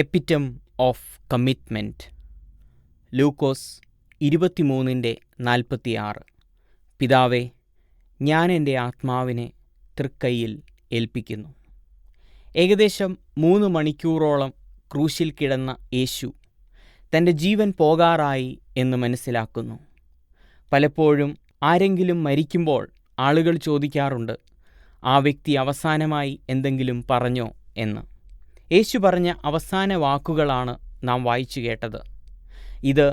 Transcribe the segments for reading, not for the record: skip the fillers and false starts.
എപ്പിറ്റം of commitment. ലൂക്കോസ് 23:46. പിതാവേ, ഞാൻ എൻ്റെ ആത്മാവിനെ തൃക്കൈയിൽ ഏൽപ്പിക്കുന്നു. ഏകദേശം 3 മണിക്കൂറോളം ക്രൂശിൽ കിടന്ന യേശു തൻ്റെ ജീവൻ പോകാറായി എന്ന് മനസ്സിലാക്കുന്നു. പലപ്പോഴും ആരെങ്കിലും മരിക്കുമ്പോൾ ആളുകൾ ചോദിക്കാറുണ്ട്, ആ വ്യക്തി അവസാനമായി എന്തെങ്കിലും പറഞ്ഞോ എന്ന്. യേശു പറഞ്ഞ അവസാന വാക്കുകളാണ് നാം വായിച്ചു കേട്ടത്. ഇത്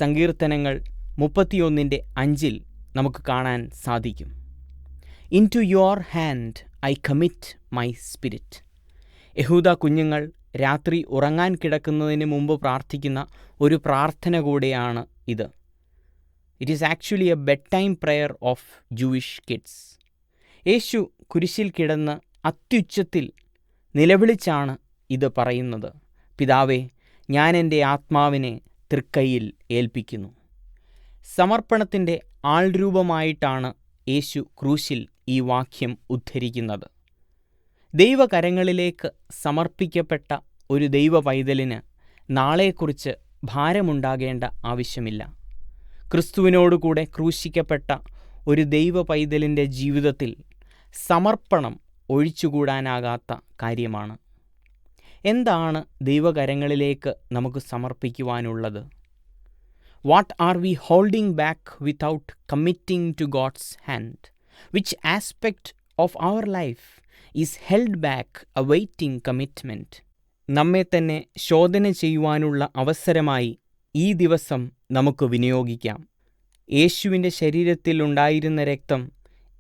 സങ്കീർത്തനങ്ങൾ 31:5 നമുക്ക് കാണാൻ സാധിക്കും. Into your hand I commit my spirit. യഹൂദ കുഞ്ഞുങ്ങൾ രാത്രി ഉറങ്ങാൻ കിടക്കുന്നതിന് മുമ്പ് പ്രാർത്ഥിക്കുന്ന ഒരു പ്രാർത്ഥന കൂടെയാണ് ഇത്. It is actually a bed time prayer of Jewish kids. Yeshu കുരിശിൽ കിടന്ന് അത്യുച്ചത്തിൽ നിലവിളിച്ചാണ് ഇത് പറയുന്നത്. പിതാവേ, ഞാൻ എൻ്റെ ആത്മാവിനെ തൃക്കൈയിൽ ഏൽപ്പിക്കുന്നു. സമർപ്പണത്തിൻ്റെ ആൾരൂപമായിട്ടാണ് യേശു ക്രൂശിൽ ഈ വാക്യം ഉദ്ധരിക്കുന്നത്. ദൈവകരങ്ങളിലേക്ക് സമർപ്പിക്കപ്പെട്ട ഒരു ദൈവ പൈതലിന് നാളെക്കുറിച്ച് ഭാരമുണ്ടാകേണ്ട ആവശ്യമില്ല. ക്രിസ്തുവിനോടുകൂടെ ക്രൂശിക്കപ്പെട്ട ഒരു ദൈവ പൈതലിൻ്റെ ജീവിതത്തിൽ സമർപ്പണം ഒഴിച്ചുകൂടാനാകാത്ത കാര്യമാണ്. എന്താണ് ദൈവകരങ്ങളിലേക്ക് നമുക്ക് സമർപ്പിക്കുവാനുള്ളത്? What are we holding back without committing to God's hand? Which aspect of our life is held back awaiting commitment? നമ്മെ തന്നെ ശോധന ചെയ്യുവാനുള്ള അവസരമായി ഈ ദിവസം നമുക്ക് വിനിയോഗിക്കാം. യേശുവിൻ്റെ ശരീരത്തിൽ ഉണ്ടായിരുന്ന രക്തം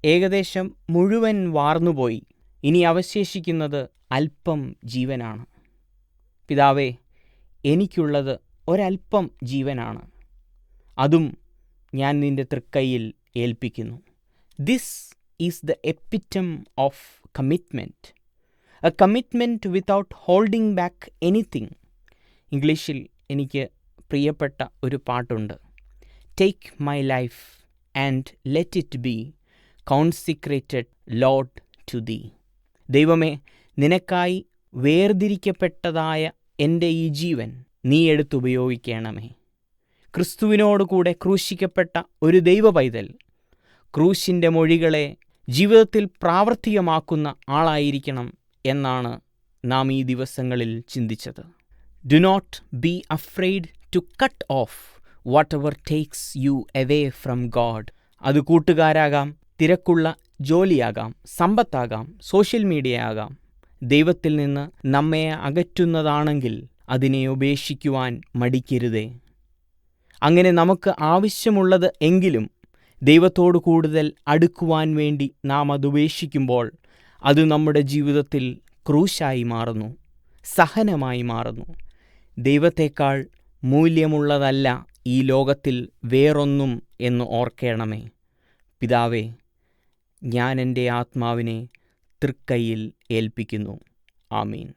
ഏകദേശം മുഴുവൻ വാർന്നുപോയി. ഇനി അവശേഷിക്കുന്നത് അല്പം ജീവനാണ്. പിതാവേ, എനിക്കുള്ളത് ഒരല്പം ജീവനാണ്. അതും ഞാൻ നിൻ്റെ തൃക്കൈയിൽ ഏൽപ്പിക്കുന്നു. This is the epitome of commitment. A commitment without holding back anything. ഇംഗ്ലീഷിൽ എനിക്ക് പ്രിയപ്പെട്ട ഒരു പാട്ടുണ്ട്. Take my life and let it be consecrated Lord to thee. ദൈവമേ, നിനക്കായി വേർതിരിക്കപ്പെട്ടതായ എൻ്റെ ഈ ജീവൻ നീ എടുത്തുപയോഗിക്കണമേ. ക്രിസ്തുവിനോട് കൂടെ ക്രൂശിക്കപ്പെട്ട ഒരു ദൈവ പൈതൽ ക്രൂശിൻ്റെ മൊഴികളെ ജീവിതത്തിൽ പ്രാവർത്തികമാക്കുന്ന ആളായിരിക്കണം എന്നാണ് നാം ഈ ദിവസങ്ങളിൽ ചിന്തിച്ചത്. Do not be afraid to cut off whatever takes you away from God. അത് കൂട്ടുകാരാകാം, തിരക്കുള്ള ജോലിയാകാം, സമ്പത്താകാം, സോഷ്യൽ മീഡിയ ആകാം. ദൈവത്തിൽ നിന്ന് നമ്മെ അകറ്റുന്നതാണെങ്കിൽ അതിനെ ഉപേക്ഷിക്കുവാൻ മടിക്കരുതേ. അങ്ങനെ നമുക്ക് ആവശ്യമുള്ളത് എങ്കിലും ദൈവത്തോട് കൂടുതൽ അടുക്കുവാൻ വേണ്ടി നാം അത് ഉപേക്ഷിക്കുമ്പോൾ അത് നമ്മുടെ ജീവിതത്തിൽ ക്രൂശായി മാറുന്നു, സഹനമായി മാറുന്നു. ദൈവത്തേക്കാൾ മൂല്യമുള്ളതല്ല ഈ ലോകത്തിൽ വേറൊന്നും എന്ന് ഓർക്കണമേ. പിതാവേ, ഞാൻ എൻ്റെ ആത്മാവിനെ തൃക്കൈയിൽ ഏൽപ്പിക്കുന്നു. ആമീൻ.